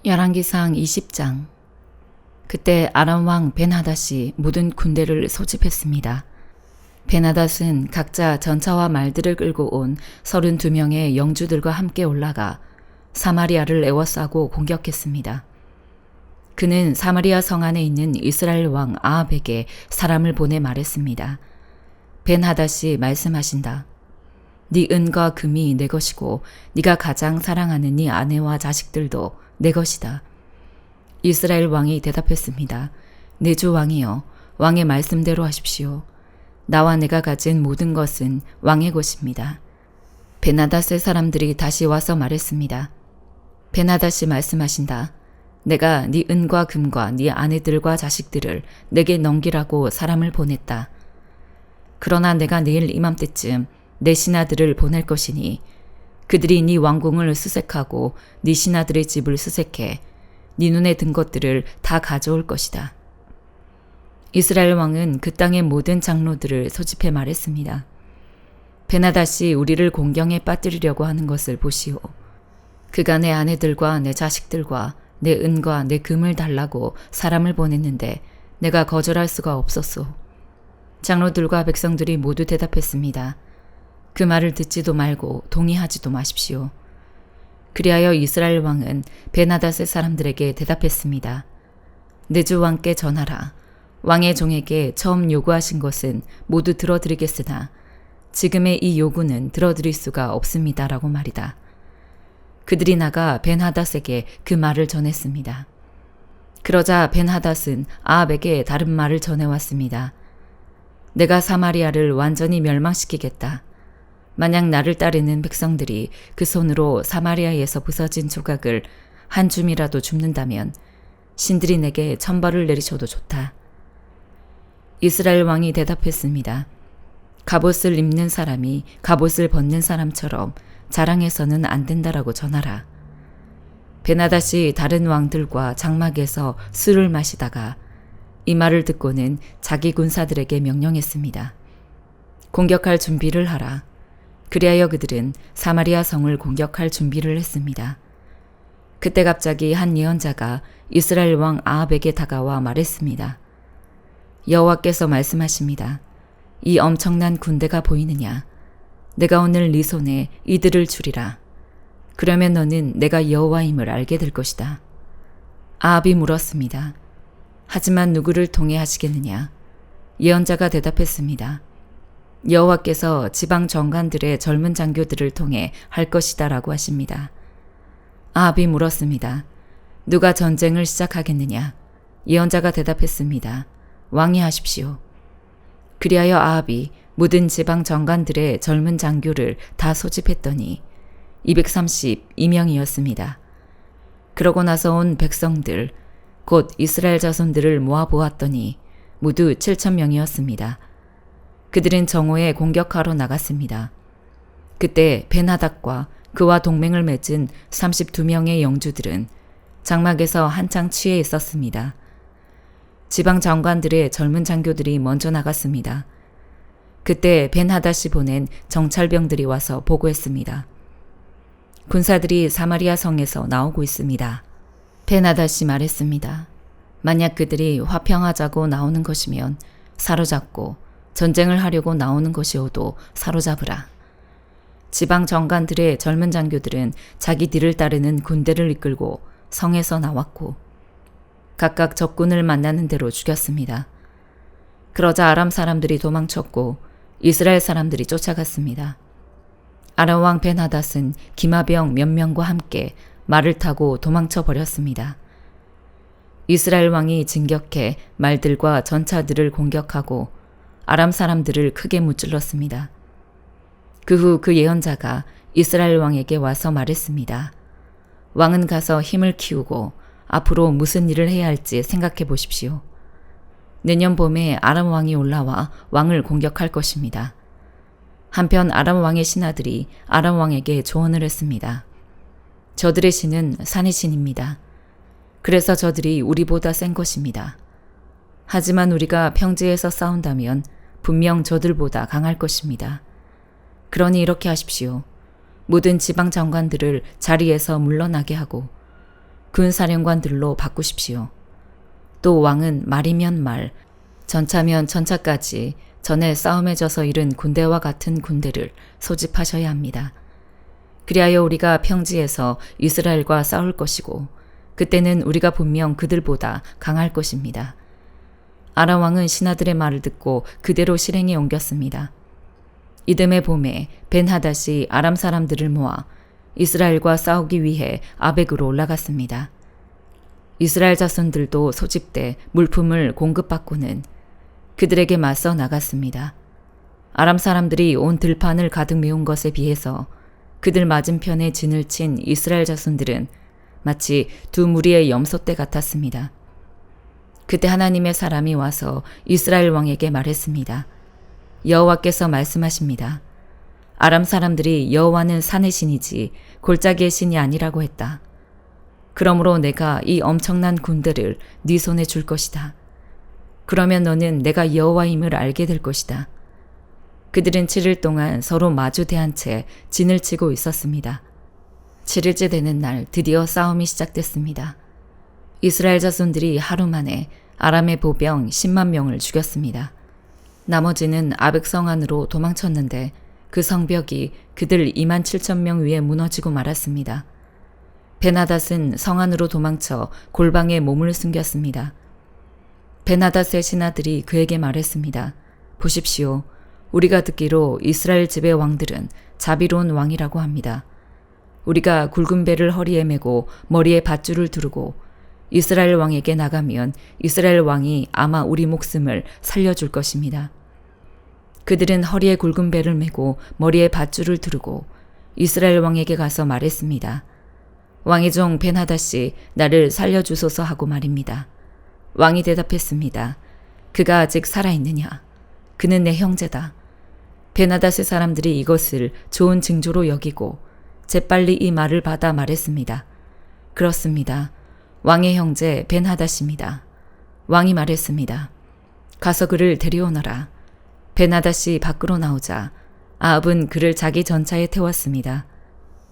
열왕기상 20장. 그때 아람 왕 벤하닷이 모든 군대를 소집했습니다. 벤하닷은 각자 전차와 말들을 끌고 온 32명의 영주들과 함께 올라가 사마리아를 에워싸고 공격했습니다. 그는 사마리아 성 안에 있는 이스라엘 왕 아합에게 사람을 보내 말했습니다. 벤하닷이 말씀하신다. 네 은과 금이 내 것이고 네가 가장 사랑하는 네 아내와 자식들도 내 것이다. 이스라엘 왕이 대답했습니다. 내 주 왕이여, 왕의 말씀대로 하십시오. 나와 내가 가진 모든 것은 왕의 것입니다. 벤하닷의 사람들이 다시 와서 말했습니다. 벤하닷이 말씀하신다. 내가 네 은과 금과 네 아내들과 자식들을 내게 넘기라고 사람을 보냈다. 그러나 내가 내일 이맘때쯤 내 신하들을 보낼 것이니 그들이 네 왕궁을 수색하고 네 신하들의 집을 수색해 네 눈에 든 것들을 다 가져올 것이다. 이스라엘 왕은 그 땅의 모든 장로들을 소집해 말했습니다. 벤하닷이 우리를 공경에 빠뜨리려고 하는 것을 보시오. 그가 내 아내들과 내 자식들과 내 은과 내 금을 달라고 사람을 보냈는데 내가 거절할 수가 없었소. 장로들과 백성들이 모두 대답했습니다. 그 말을 듣지도 말고 동의하지도 마십시오. 그리하여 이스라엘 왕은 벤하닷의 사람들에게 대답했습니다. 내 주 왕께 전하라. 왕의 종에게 처음 요구하신 것은 모두 들어드리겠으나 지금의 이 요구는 들어드릴 수가 없습니다라고 말이다. 그들이 나가 벤하닷에게 그 말을 전했습니다. 그러자 벤하닷은 아합에게 다른 말을 전해왔습니다. 내가 사마리아를 완전히 멸망시키겠다. 만약 나를 따르는 백성들이 그 손으로 사마리아에서 부서진 조각을 한 줌이라도 줍는다면 신들이 내게 천벌을 내리셔도 좋다. 이스라엘 왕이 대답했습니다. 갑옷을 입는 사람이 갑옷을 벗는 사람처럼 자랑해서는 안 된다라고 전하라. 벤하닷이 다른 왕들과 장막에서 술을 마시다가 이 말을 듣고는 자기 군사들에게 명령했습니다. 공격할 준비를 하라. 그리하여 그들은 사마리아 성을 공격할 준비를 했습니다. 그때 갑자기 한 예언자가 이스라엘 왕 아합에게 다가와 말했습니다. 여호와께서 말씀하십니다. 이 엄청난 군대가 보이느냐? 내가 오늘 네 손에 이들을 주리라. 그러면 너는 내가 여호와임을 알게 될 것이다. 아합이 물었습니다. 하지만 누구를 통해 하시겠느냐? 예언자가 대답했습니다. 여호와께서 지방 정관들의 젊은 장교들을 통해 할 것이다 라고 하십니다. 아합이 물었습니다. 누가 전쟁을 시작하겠느냐? 예언자가 대답했습니다. 왕이 하십시오. 그리하여 아합이 모든 지방 정관들의 젊은 장교를 다 소집했더니 232명이었습니다. 그러고 나서 온 백성들, 곧 이스라엘 자손들을 모아보았더니 모두 7,000명이었습니다. 그들은 정오에 공격하러 나갔습니다. 그때 벤하닷과 그와 동맹을 맺은 32명의 영주들은 장막에서 한창 취해 있었습니다. 지방 장관들의 젊은 장교들이 먼저 나갔습니다. 그때 벤하닷이 보낸 정찰병들이 와서 보고했습니다. 군사들이 사마리아 성에서 나오고 있습니다. 벤하닷이 말했습니다. 만약 그들이 화평하자고 나오는 것이면 사로잡고 전쟁을 하려고 나오는 것이어도 사로잡으라. 지방 정관들의 젊은 장교들은 자기 뒤를 따르는 군대를 이끌고 성에서 나왔고 각각 적군을 만나는 대로 죽였습니다. 그러자 아람 사람들이 도망쳤고 이스라엘 사람들이 쫓아갔습니다. 아람 왕 벤하닷은 기마병 몇 명과 함께 말을 타고 도망쳐 버렸습니다. 이스라엘 왕이 진격해 말들과 전차들을 공격하고 아람 사람들을 크게 무찔렀습니다. 그 후 그 예언자가 이스라엘 왕에게 와서 말했습니다. 왕은 가서 힘을 키우고 앞으로 무슨 일을 해야 할지 생각해 보십시오. 내년 봄에 아람 왕이 올라와 왕을 공격할 것입니다. 한편 아람 왕의 신하들이 아람 왕에게 조언을 했습니다. 저들의 신은 산의 신입니다. 그래서 저들이 우리보다 센 것입니다. 하지만 우리가 평지에서 싸운다면 분명 저들보다 강할 것입니다. 그러니 이렇게 하십시오. 모든 지방 장관들을 자리에서 물러나게 하고 군사령관들로 바꾸십시오. 또 왕은 말이면 말, 전차면 전차까지 전에 싸움에 져서 잃은 군대와 같은 군대를 소집하셔야 합니다. 그리하여 우리가 평지에서 이스라엘과 싸울 것이고 그때는 우리가 분명 그들보다 강할 것입니다. 아람 왕은 신하들의 말을 듣고 그대로 실행에 옮겼습니다. 이듬해 봄에 벤하닷이 아람 사람들을 모아 이스라엘과 싸우기 위해 아벡으로 올라갔습니다. 이스라엘 자손들도 소집돼 물품을 공급받고는 그들에게 맞서 나갔습니다. 아람 사람들이 온 들판을 가득 메운 것에 비해서 그들 맞은편에 진을 친 이스라엘 자손들은 마치 두 무리의 염소떼 같았습니다. 그때 하나님의 사람이 와서 이스라엘 왕에게 말했습니다. 여호와께서 말씀하십니다. 아람 사람들이 여호와는 산의 신이지 골짜기의 신이 아니라고 했다. 그러므로 내가 이 엄청난 군대를 네 손에 줄 것이다. 그러면 너는 내가 여호와임을 알게 될 것이다. 그들은 7일 동안 서로 마주 대한 채 진을 치고 있었습니다. 7일째 되는 날 드디어 싸움이 시작됐습니다. 이스라엘 자손들이 하루 만에 아람의 보병 10만 명을 죽였습니다. 나머지는 아벡성 안으로 도망쳤는데 그 성벽이 그들 2만 7천 명 위에 무너지고 말았습니다. 벤하닷은 성 안으로 도망쳐 골방에 몸을 숨겼습니다. 벤하닷의 신하들이 그에게 말했습니다. 보십시오. 우리가 듣기로 이스라엘 집의 왕들은 자비로운 왕이라고 합니다. 우리가 굵은 배를 허리에 메고 머리에 밧줄을 두르고 이스라엘 왕에게 나가면 이스라엘 왕이 아마 우리 목숨을 살려줄 것입니다. 그들은 허리에 굵은 배를 메고 머리에 밧줄을 두르고 이스라엘 왕에게 가서 말했습니다. 왕의 종 벤하닷이 나를 살려주소서 하고 말입니다. 왕이 대답했습니다. 그가 아직 살아있느냐? 그는 내 형제다. 벤하닷의 사람들이 이것을 좋은 징조로 여기고 재빨리 이 말을 받아 말했습니다. 그렇습니다. 왕의 형제 벤하닷입니다. 왕이 말했습니다. 가서 그를 데려오너라. 벤하닷이 밖으로 나오자 아합은 그를 자기 전차에 태웠습니다.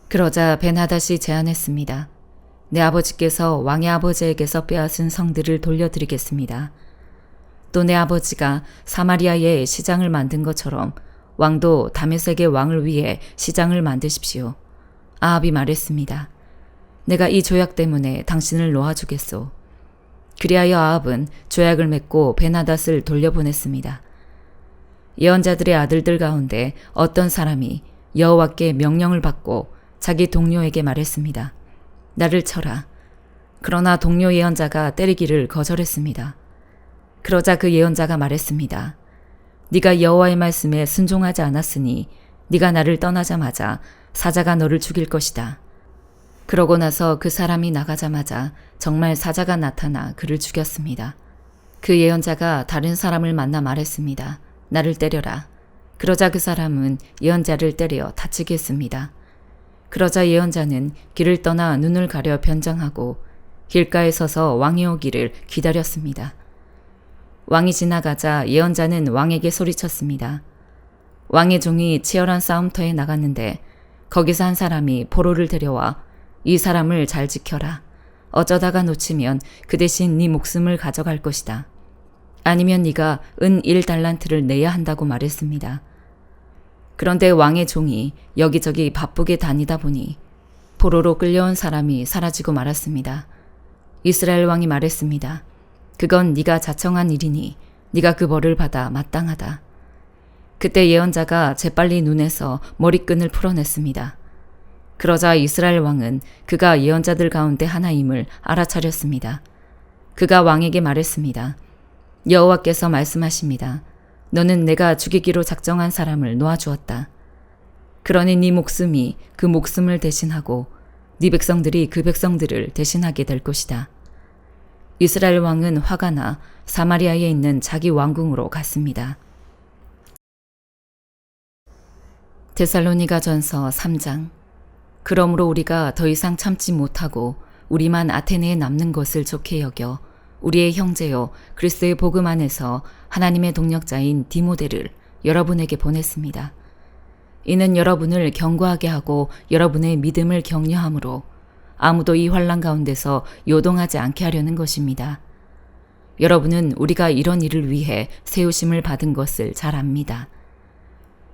그러자 벤하닷이 제안했습니다. 내 아버지께서 왕의 아버지에게서 빼앗은 성들을 돌려드리겠습니다. 또 내 아버지가 사마리아에 시장을 만든 것처럼 왕도 다메섹의 왕을 위해 시장을 만드십시오. 아합이 말했습니다. 내가 이 조약 때문에 당신을 놓아주겠소. 그리하여 아합은 조약을 맺고 벤하닷을 돌려보냈습니다. 예언자들의 아들들 가운데 어떤 사람이 여호와께 명령을 받고 자기 동료에게 말했습니다. 나를 쳐라. 그러나 동료 예언자가 때리기를 거절했습니다. 그러자 그 예언자가 말했습니다. 네가 여호와의 말씀에 순종하지 않았으니 네가 나를 떠나자마자 사자가 너를 죽일 것이다. 그러고 나서 그 사람이 나가자마자 정말 사자가 나타나 그를 죽였습니다. 그 예언자가 다른 사람을 만나 말했습니다. 나를 때려라. 그러자 그 사람은 예언자를 때려 다치게 했습니다. 그러자 예언자는 길을 떠나 눈을 가려 변장하고 길가에 서서 왕이 오기를 기다렸습니다. 왕이 지나가자 예언자는 왕에게 소리쳤습니다. 왕의 종이 치열한 싸움터에 나갔는데 거기서 한 사람이 포로를 데려와 이 사람을 잘 지켜라. 어쩌다가 놓치면 그 대신 네 목숨을 가져갈 것이다. 아니면 네가 은 1달란트를 내야 한다고 말했습니다. 그런데 왕의 종이 여기저기 바쁘게 다니다 보니 포로로 끌려온 사람이 사라지고 말았습니다. 이스라엘 왕이 말했습니다. 그건 네가 자청한 일이니 네가 그 벌을 받아 마땅하다. 그때 예언자가 재빨리 눈에서 머리끈을 풀어냈습니다. 그러자 이스라엘 왕은 그가 예언자들 가운데 하나임을 알아차렸습니다. 그가 왕에게 말했습니다. 여호와께서 말씀하십니다. 너는 내가 죽이기로 작정한 사람을 놓아주었다. 그러니 네 목숨이 그 목숨을 대신하고 네 백성들이 그 백성들을 대신하게 될 것이다. 이스라엘 왕은 화가 나 사마리아에 있는 자기 왕궁으로 갔습니다. 데살로니가전서 3장. 그러므로 우리가 더 이상 참지 못하고 우리만 아테네에 남는 것을 좋게 여겨 우리의 형제요 그리스도의 복음 안에서 하나님의 동력자인 디모데를 여러분에게 보냈습니다. 이는 여러분을 견고하게 하고 여러분의 믿음을 격려함으로 아무도 이 환란 가운데서 요동하지 않게 하려는 것입니다. 여러분은 우리가 이런 일을 위해 세우심을 받은 것을 잘 압니다.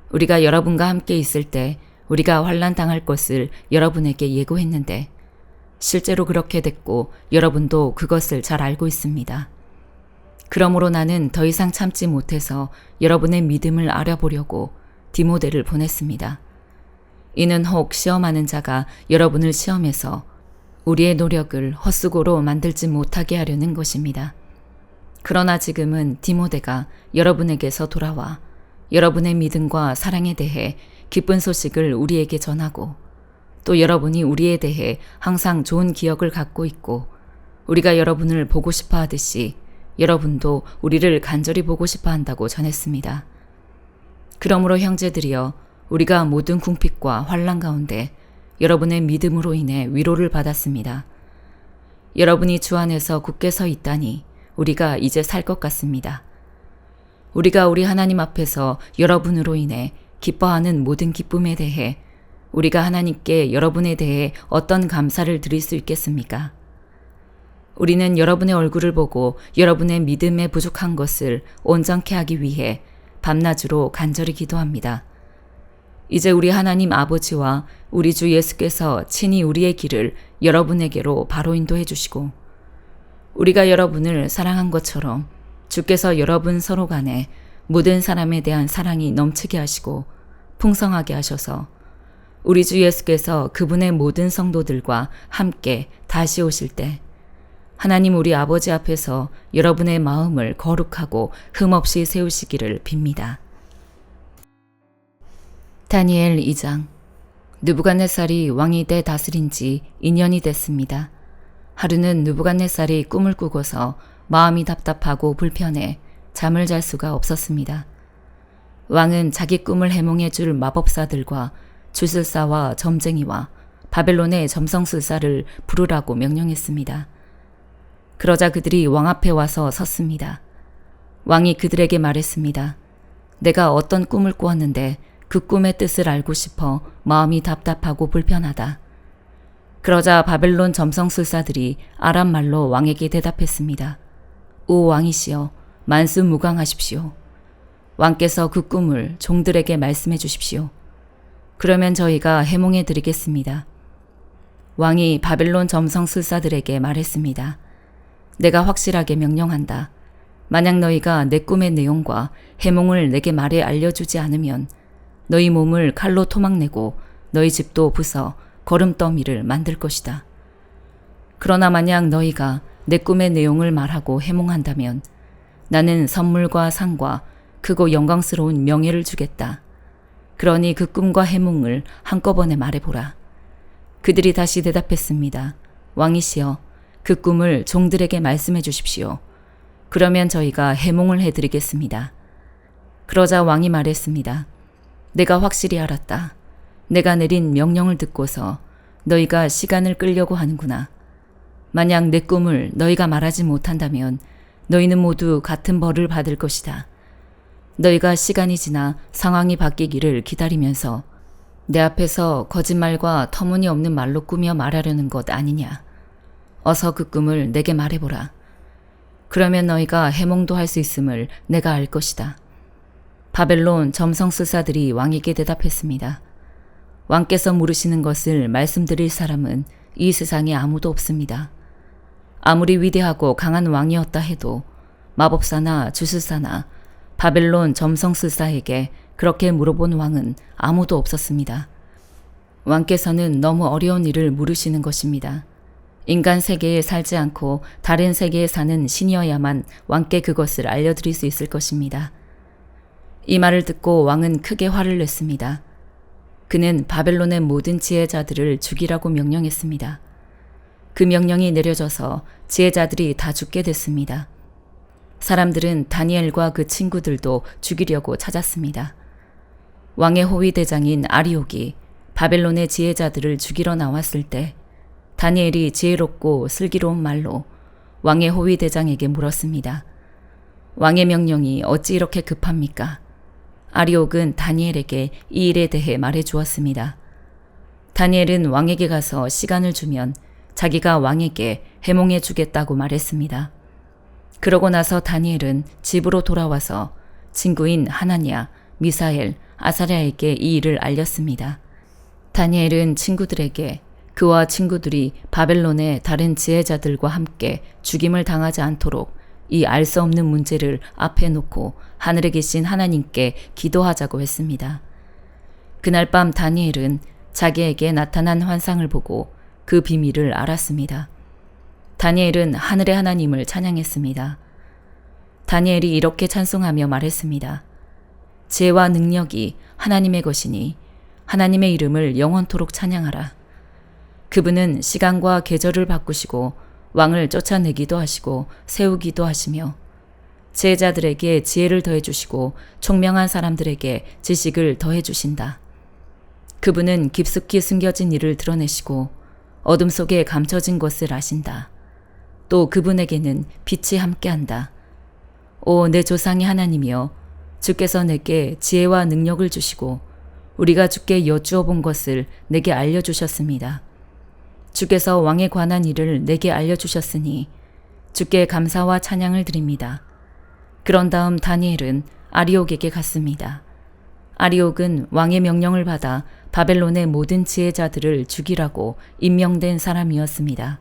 우리가 여러분과 함께 있을 때 우리가 환난 당할 것을 여러분에게 예고했는데 실제로 그렇게 됐고 여러분도 그것을 잘 알고 있습니다. 그러므로 나는 더 이상 참지 못해서 여러분의 믿음을 알아보려고 디모데를 보냈습니다. 이는 혹 시험하는 자가 여러분을 시험해서 우리의 노력을 헛수고로 만들지 못하게 하려는 것입니다. 그러나 지금은 디모데가 여러분에게서 돌아와 여러분의 믿음과 사랑에 대해 기쁜 소식을 우리에게 전하고 또 여러분이 우리에 대해 항상 좋은 기억을 갖고 있고 우리가 여러분을 보고 싶어 하듯이 여러분도 우리를 간절히 보고 싶어 한다고 전했습니다. 그러므로 형제들이여 우리가 모든 궁핍과 환난 가운데 여러분의 믿음으로 인해 위로를 받았습니다. 여러분이 주 안에서 굳게 서 있다니 우리가 이제 살 것 같습니다. 우리가 우리 하나님 앞에서 여러분으로 인해 기뻐하는 모든 기쁨에 대해 우리가 하나님께 여러분에 대해 어떤 감사를 드릴 수 있겠습니까? 우리는 여러분의 얼굴을 보고 여러분의 믿음에 부족한 것을 온전케 하기 위해 밤낮으로 간절히 기도합니다. 이제 우리 하나님 아버지와 우리 주 예수께서 친히 우리의 길을 여러분에게로 바로 인도해 주시고 우리가 여러분을 사랑한 것처럼 주께서 여러분 서로 간에 모든 사람에 대한 사랑이 넘치게 하시고 풍성하게 하셔서 우리 주 예수께서 그분의 모든 성도들과 함께 다시 오실 때 하나님 우리 아버지 앞에서 여러분의 마음을 거룩하고 흠없이 세우시기를 빕니다. 다니엘 2장. 느부갓네살이 왕이 돼 다스린 지 2년이 됐습니다. 하루는 느부갓네살이 꿈을 꾸고서 마음이 답답하고 불편해 잠을 잘 수가 없었습니다. 왕은 자기 꿈을 해몽해 줄 마법사들과 주술사와 점쟁이와 바벨론의 점성술사를 부르라고 명령했습니다. 그러자 그들이 왕 앞에 와서 섰습니다. 왕이 그들에게 말했습니다. 내가 어떤 꿈을 꾸었는데 그 꿈의 뜻을 알고 싶어 마음이 답답하고 불편하다. 그러자 바벨론 점성술사들이 아람 말로 왕에게 대답했습니다. 오 왕이시여, 만수무강하십시오. 왕께서 그 꿈을 종들에게 말씀해 주십시오. 그러면 저희가 해몽해 드리겠습니다. 왕이 바벨론 점성술사들에게 말했습니다. 내가 확실하게 명령한다. 만약 너희가 내 꿈의 내용과 해몽을 내게 말해 알려주지 않으면 너희 몸을 칼로 토막내고 너희 집도 부숴 거름더미를 만들 것이다. 그러나 만약 너희가 내 꿈의 내용을 말하고 해몽한다면 나는 선물과 상과 크고 영광스러운 명예를 주겠다. 그러니 그 꿈과 해몽을 한꺼번에 말해보라. 그들이 다시 대답했습니다. 왕이시여, 그 꿈을 종들에게 말씀해 주십시오. 그러면 저희가 해몽을 해드리겠습니다. 그러자 왕이 말했습니다. 내가 확실히 알았다. 내가 내린 명령을 듣고서 너희가 시간을 끌려고 하는구나. 만약 내 꿈을 너희가 말하지 못한다면 너희는 모두 같은 벌을 받을 것이다. 너희가 시간이 지나 상황이 바뀌기를 기다리면서 내 앞에서 거짓말과 터무니없는 말로 꾸며 말하려는 것 아니냐. 어서 그 꿈을 내게 말해보라. 그러면 너희가 해몽도 할 수 있음을 내가 알 것이다. 바벨론 점성술사들이 왕에게 대답했습니다. 왕께서 물으시는 것을 말씀드릴 사람은 이 세상에 아무도 없습니다. 아무리 위대하고 강한 왕이었다 해도 마법사나 주술사나 바벨론 점성술사에게 그렇게 물어본 왕은 아무도 없었습니다. 왕께서는 너무 어려운 일을 물으시는 것입니다. 인간 세계에 살지 않고 다른 세계에 사는 신이어야만 왕께 그것을 알려드릴 수 있을 것입니다. 이 말을 듣고 왕은 크게 화를 냈습니다. 그는 바벨론의 모든 지혜자들을 죽이라고 명령했습니다. 그 명령이 내려져서 지혜자들이 다 죽게 됐습니다. 사람들은 다니엘과 그 친구들도 죽이려고 찾았습니다. 왕의 호위 대장인 아리옥이 바벨론의 지혜자들을 죽이러 나왔을 때 다니엘이 지혜롭고 슬기로운 말로 왕의 호위 대장에게 물었습니다. 왕의 명령이 어찌 이렇게 급합니까? 아리옥은 다니엘에게 이 일에 대해 말해 주었습니다. 다니엘은 왕에게 가서 시간을 주면 자기가 왕에게 해몽해 주겠다고 말했습니다. 그러고 나서 다니엘은 집으로 돌아와서 친구인 하나냐, 미사엘, 아사랴에게 이 일을 알렸습니다. 다니엘은 친구들에게 그와 친구들이 바벨론의 다른 지혜자들과 함께 죽임을 당하지 않도록 이 알 수 없는 문제를 앞에 놓고 하늘에 계신 하나님께 기도하자고 했습니다. 그날 밤 다니엘은 자기에게 나타난 환상을 보고 그 비밀을 알았습니다. 다니엘은 하늘의 하나님을 찬양했습니다. 다니엘이 이렇게 찬송하며 말했습니다. 지혜와 능력이 하나님의 것이니 하나님의 이름을 영원토록 찬양하라. 그분은 시간과 계절을 바꾸시고 왕을 쫓아내기도 하시고 세우기도 하시며 지혜자들에게 지혜를 더해 주시고 총명한 사람들에게 지식을 더해 주신다. 그분은 깊숙이 숨겨진 일을 드러내시고 어둠 속에 감춰진 것을 아신다. 또 그분에게는 빛이 함께한다. 오, 내 조상의 하나님이여, 주께서 내게 지혜와 능력을 주시고 우리가 주께 여쭈어 본 것을 내게 알려주셨습니다. 주께서 왕에 관한 일을 내게 알려주셨으니 주께 감사와 찬양을 드립니다. 그런 다음 다니엘은 아리옥에게 갔습니다. 아리옥은 왕의 명령을 받아 바벨론의 모든 지혜자들을 죽이라고 임명된 사람이었습니다.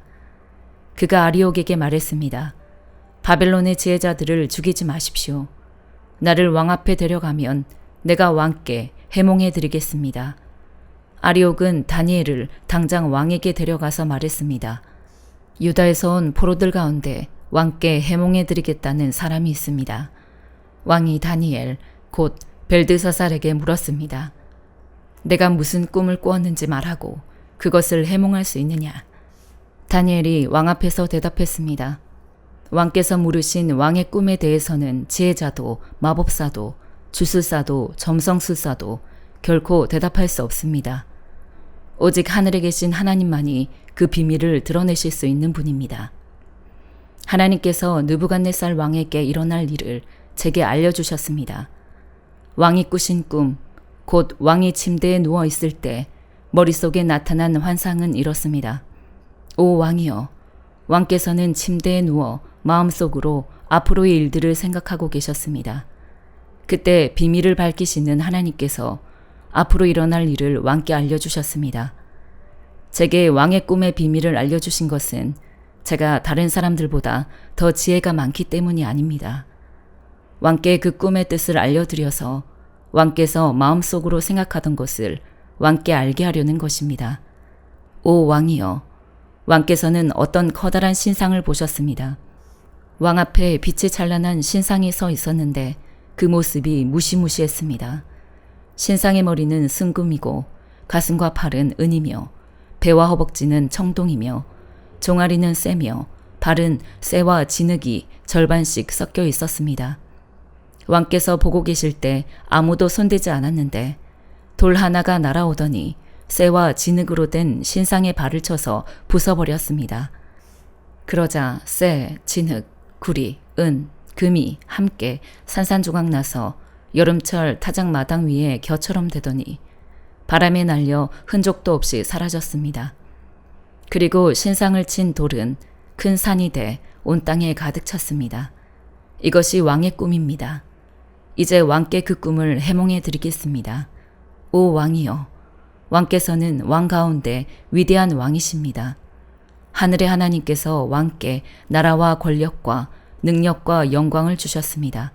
그가 아리옥에게 말했습니다. 바벨론의 지혜자들을 죽이지 마십시오. 나를 왕 앞에 데려가면 내가 왕께 해몽해 드리겠습니다. 아리옥은 다니엘을 당장 왕에게 데려가서 말했습니다. 유다에서 온 포로들 가운데 왕께 해몽해 드리겠다는 사람이 있습니다. 왕이 다니엘 곧 벨드사살에게 물었습니다. 내가 무슨 꿈을 꾸었는지 말하고 그것을 해몽할 수 있느냐? 다니엘이 왕 앞에서 대답했습니다. 왕께서 물으신 왕의 꿈에 대해서는 지혜자도 마법사도 주술사도 점성술사도 결코 대답할 수 없습니다. 오직 하늘에 계신 하나님만이 그 비밀을 드러내실 수 있는 분입니다. 하나님께서 느부갓네살 왕에게 일어날 일을 제게 알려주셨습니다. 왕이 꾸신 꿈, 곧 왕이 침대에 누워 있을 때 머릿속에 나타난 환상은 이렇습니다. 오 왕이여, 왕께서는 침대에 누워 마음속으로 앞으로의 일들을 생각하고 계셨습니다. 그때 비밀을 밝히시는 하나님께서 앞으로 일어날 일을 왕께 알려주셨습니다. 제게 왕의 꿈의 비밀을 알려주신 것은 제가 다른 사람들보다 더 지혜가 많기 때문이 아닙니다. 왕께 그 꿈의 뜻을 알려드려서 왕께서 마음속으로 생각하던 것을 왕께 알게 하려는 것입니다. 오 왕이여, 왕께서는 어떤 커다란 신상을 보셨습니다. 왕 앞에 빛이 찬란한 신상이 서 있었는데 그 모습이 무시무시했습니다. 신상의 머리는 승금이고 가슴과 팔은 은이며 배와 허벅지는 청동이며 종아리는 쇠며 발은 쇠와 진흙이 절반씩 섞여 있었습니다. 왕께서 보고 계실 때 아무도 손대지 않았는데 돌 하나가 날아오더니 쇠와 진흙으로 된 신상의 발을 쳐서 부숴버렸습니다. 그러자 쇠, 진흙, 구리, 은, 금이 함께 산산조각 나서 여름철 타작 마당 위에 겨처럼 되더니 바람에 날려 흔적도 없이 사라졌습니다. 그리고 신상을 친 돌은 큰 산이 돼 온 땅에 가득 찼습니다. 이것이 왕의 꿈입니다. 이제 왕께 그 꿈을 해몽해 드리겠습니다. 오 왕이여, 왕께서는 왕 가운데 위대한 왕이십니다. 하늘의 하나님께서 왕께 나라와 권력과 능력과 영광을 주셨습니다.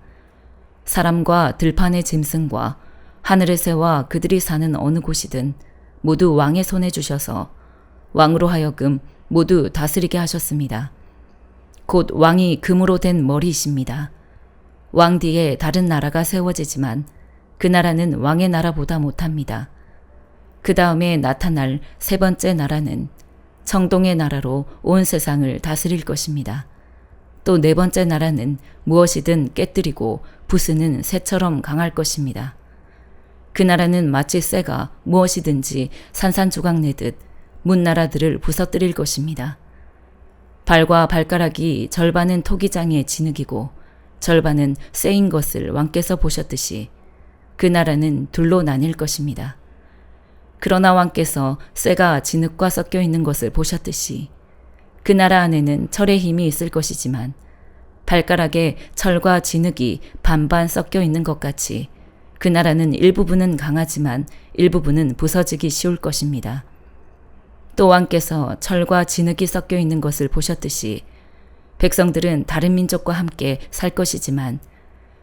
사람과 들판의 짐승과 하늘의 새와 그들이 사는 어느 곳이든 모두 왕의 손에 주셔서 왕으로 하여금 모두 다스리게 하셨습니다. 곧 왕이 금으로 된 머리이십니다. 왕 뒤에 다른 나라가 세워지지만 그 나라는 왕의 나라보다 못합니다. 그 다음에 나타날 세 번째 나라는 청동의 나라로 온 세상을 다스릴 것입니다. 또 네 번째 나라는 무엇이든 깨뜨리고 부수는 새처럼 강할 것입니다. 그 나라는 마치 쇠가 무엇이든지 산산조각 내듯 문나라들을 부서뜨릴 것입니다. 발과 발가락이 절반은 토기장의 진흙이고 절반은 쇠인 것을 왕께서 보셨듯이 그 나라는 둘로 나뉠 것입니다. 그러나 왕께서 쇠가 진흙과 섞여 있는 것을 보셨듯이 그 나라 안에는 철의 힘이 있을 것이지만 발가락에 철과 진흙이 반반 섞여 있는 것 같이 그 나라는 일부분은 강하지만 일부분은 부서지기 쉬울 것입니다. 또 왕께서 철과 진흙이 섞여 있는 것을 보셨듯이 백성들은 다른 민족과 함께 살 것이지만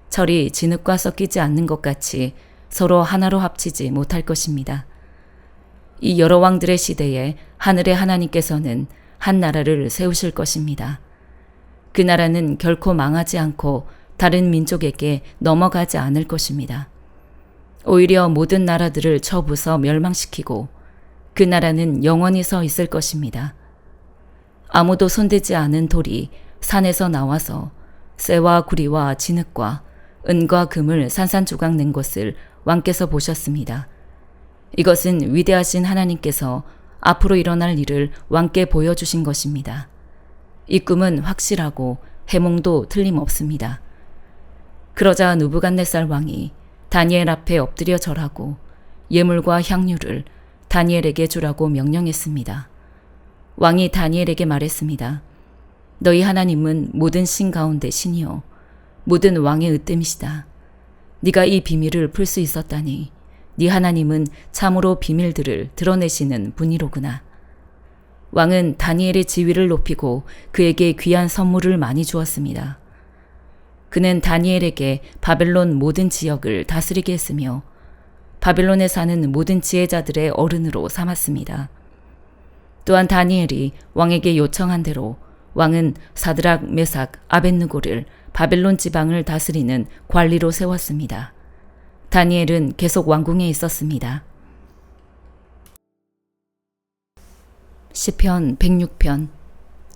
철이 진흙과 섞이지 않는 것 같이 서로 하나로 합치지 못할 것입니다. 이 여러 왕들의 시대에 하늘의 하나님께서는 한 나라를 세우실 것입니다. 그 나라는 결코 망하지 않고 다른 민족에게 넘어가지 않을 것입니다. 오히려 모든 나라들을 쳐부숴 멸망시키고 그 나라는 영원히 서 있을 것입니다. 아무도 손대지 않은 돌이 산에서 나와서 쇠와 구리와 진흙과 은과 금을 산산조각 낸 것을 왕께서 보셨습니다. 이것은 위대하신 하나님께서 앞으로 일어날 일을 왕께 보여주신 것입니다. 이 꿈은 확실하고 해몽도 틀림없습니다. 그러자 느부갓네살 왕이 다니엘 앞에 엎드려 절하고 예물과 향유를 다니엘에게 주라고 명령했습니다. 왕이 다니엘에게 말했습니다. 너희 하나님은 모든 신 가운데 신이요 모든 왕의 으뜸이시다. 네가 이 비밀을 풀 수 있었다니 네 하나님은 참으로 비밀들을 드러내시는 분이로구나. 왕은 다니엘의 지위를 높이고 그에게 귀한 선물을 많이 주었습니다. 그는 다니엘에게 바벨론 모든 지역을 다스리게 했으며 바벨론에 사는 모든 지혜자들의 어른으로 삼았습니다. 또한 다니엘이 왕에게 요청한 대로 왕은 사드락, 메삭, 아벳느고를 바벨론 지방을 다스리는 관리로 세웠습니다. 다니엘은 계속 왕궁에 있었습니다. 시편 106편.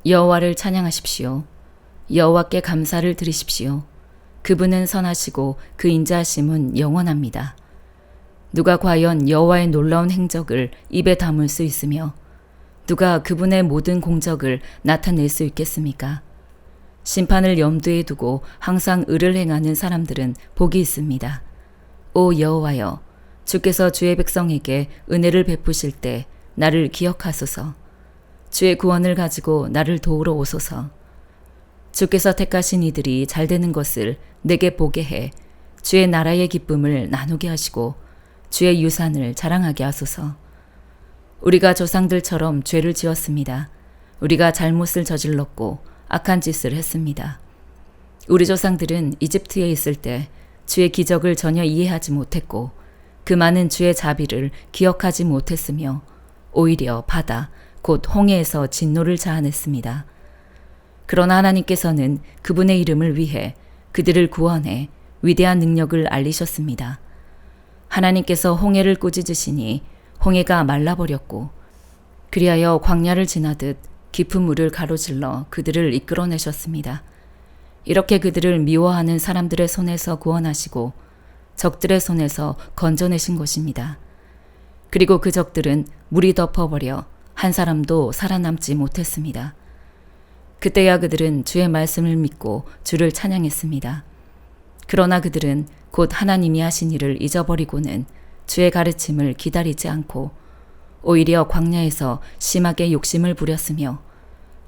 여호와를 찬양하십시오. 여호와께 감사를 드리십시오. 그분은 선하시고 그 인자하심은 영원합니다. 누가 과연 여호와의 놀라운 행적을 입에 담을 수 있으며 누가 그분의 모든 공적을 나타낼 수 있겠습니까? 심판을 염두에 두고 항상 의를 행하는 사람들은 복이 있습니다. 오 여호와여, 주께서 주의 백성에게 은혜를 베푸실 때 나를 기억하소서. 주의 구원을 가지고 나를 도우러 오소서. 주께서 택하신 이들이 잘되는 것을 내게 보게 해 주의 나라의 기쁨을 나누게 하시고 주의 유산을 자랑하게 하소서. 우리가 조상들처럼 죄를 지었습니다. 우리가 잘못을 저질렀고 악한 짓을 했습니다. 우리 조상들은 이집트에 있을 때 주의 기적을 전혀 이해하지 못했고 그 많은 주의 자비를 기억하지 못했으며 오히려 바다 곧 홍해에서 진노를 자아냈습니다. 그러나 하나님께서는 그분의 이름을 위해 그들을 구원해 위대한 능력을 알리셨습니다. 하나님께서 홍해를 꾸짖으시니 홍해가 말라버렸고 그리하여 광야를 지나듯 깊은 물을 가로질러 그들을 이끌어내셨습니다. 이렇게 그들을 미워하는 사람들의 손에서 구원하시고 적들의 손에서 건져내신 것입니다. 그리고 그 적들은 물이 덮어버려 한 사람도 살아남지 못했습니다. 그때야 그들은 주의 말씀을 믿고 주를 찬양했습니다. 그러나 그들은 곧 하나님이 하신 일을 잊어버리고는 주의 가르침을 기다리지 않고 오히려 광야에서 심하게 욕심을 부렸으며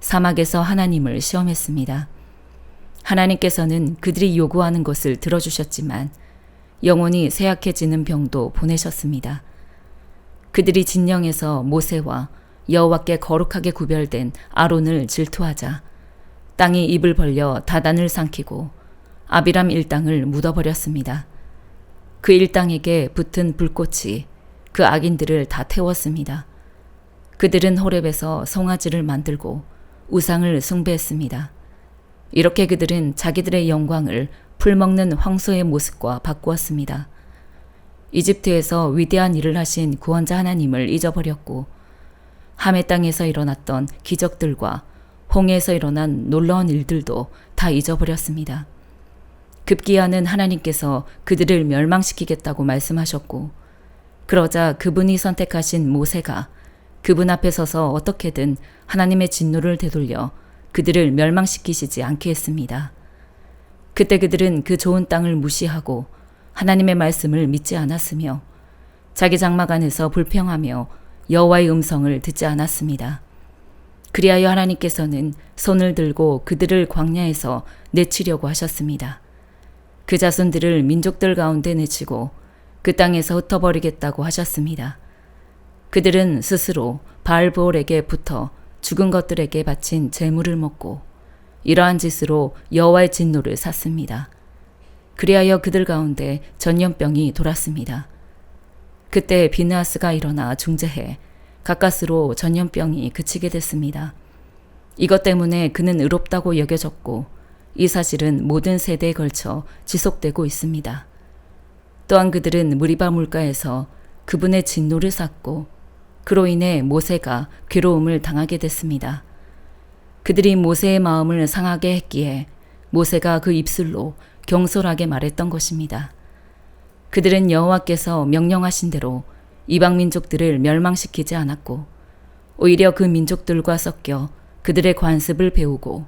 사막에서 하나님을 시험했습니다. 하나님께서는 그들이 요구하는 것을 들어주셨지만 영혼이 쇠약해지는 병도 보내셨습니다. 그들이 진영에서 모세와 여호와께 거룩하게 구별된 아론을 질투하자 땅이 입을 벌려 다단을 삼키고 아비람 일당을 묻어버렸습니다. 그 일당에게 붙은 불꽃이 그 악인들을 다 태웠습니다. 그들은 호렙에서 송아지를 만들고 우상을 숭배했습니다. 이렇게 그들은 자기들의 영광을 풀먹는 황소의 모습과 바꾸었습니다. 이집트에서 위대한 일을 하신 구원자 하나님을 잊어버렸고 함의 땅에서 일어났던 기적들과 홍해에서 일어난 놀라운 일들도 다 잊어버렸습니다. 급기야는 하나님께서 그들을 멸망시키겠다고 말씀하셨고 그러자 그분이 선택하신 모세가 그분 앞에 서서 어떻게든 하나님의 진노를 되돌려 그들을 멸망시키시지 않게 했습니다. 그때 그들은 그 좋은 땅을 무시하고 하나님의 말씀을 믿지 않았으며 자기 장막 안에서 불평하며 여호와의 음성을 듣지 않았습니다. 그리하여 하나님께서는 손을 들고 그들을 광야에서 내치려고 하셨습니다. 그 자손들을 민족들 가운데 내치고 그 땅에서 흩어버리겠다고 하셨습니다. 그들은 스스로 바알브올에게 붙어 죽은 것들에게 바친 제물을 먹고 이러한 짓으로 여호와의 진노를 샀습니다. 그리하여 그들 가운데 전염병이 돌았습니다. 그때 비느하스가 일어나 중재해 가까스로 전염병이 그치게 됐습니다. 이것 때문에 그는 의롭다고 여겨졌고 이 사실은 모든 세대에 걸쳐 지속되고 있습니다. 또한 그들은 무리바 물가에서 그분의 진노를 샀고 그로 인해 모세가 괴로움을 당하게 됐습니다. 그들이 모세의 마음을 상하게 했기에 모세가 그 입술로 경솔하게 말했던 것입니다. 그들은 여호와께서 명령하신 대로 이방 민족들을 멸망시키지 않았고 오히려 그 민족들과 섞여 그들의 관습을 배우고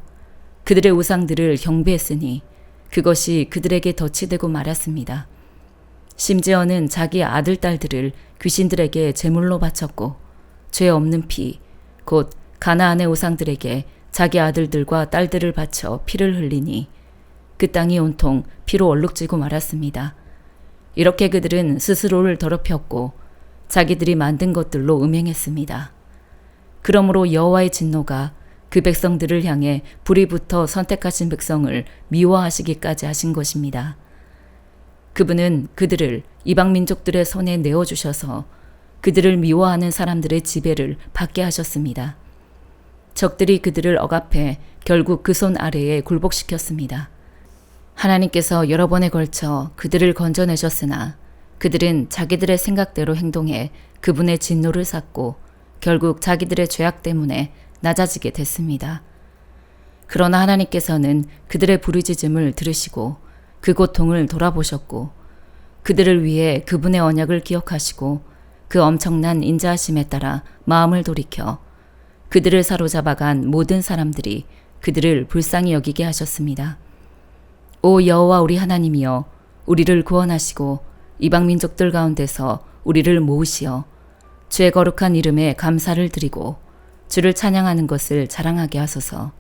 그들의 우상들을 경배했으니 그것이 그들에게 덫이 되고 말았습니다. 심지어는 자기 아들, 딸들을 귀신들에게 제물로 바쳤고 죄 없는 피, 곧 가나안의 우상들에게 자기 아들들과 딸들을 바쳐 피를 흘리니 그 땅이 온통 피로 얼룩지고 말았습니다. 이렇게 그들은 스스로를 더럽혔고 자기들이 만든 것들로 음행했습니다. 그러므로 여호와의 진노가 그 백성들을 향해 불이 붙어 선택하신 백성을 미워하시기까지 하신 것입니다. 그분은 그들을 이방 민족들의 손에 내어주셔서 그들을 미워하는 사람들의 지배를 받게 하셨습니다. 적들이 그들을 억압해 결국 그 손 아래에 굴복시켰습니다. 하나님께서 여러 번에 걸쳐 그들을 건져내셨으나 그들은 자기들의 생각대로 행동해 그분의 진노를 샀고 결국 자기들의 죄악 때문에 낮아지게 됐습니다. 그러나 하나님께서는 그들의 부르짖음을 들으시고 그 고통을 돌아보셨고 그들을 위해 그분의 언약을 기억하시고 그 엄청난 인자하심에 따라 마음을 돌이켜 그들을 사로잡아간 모든 사람들이 그들을 불쌍히 여기게 하셨습니다. 오 여호와 우리 하나님이여, 우리를 구원하시고 이방 민족들 가운데서 우리를 모으시어 주의 거룩한 이름에 감사를 드리고 주를 찬양하는 것을 자랑하게 하소서.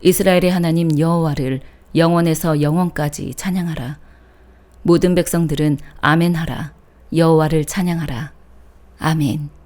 이스라엘의 하나님 여호와를 영원에서 영원까지 찬양하라. 모든 백성들은 아멘하라. 여호와를 찬양하라. 아멘.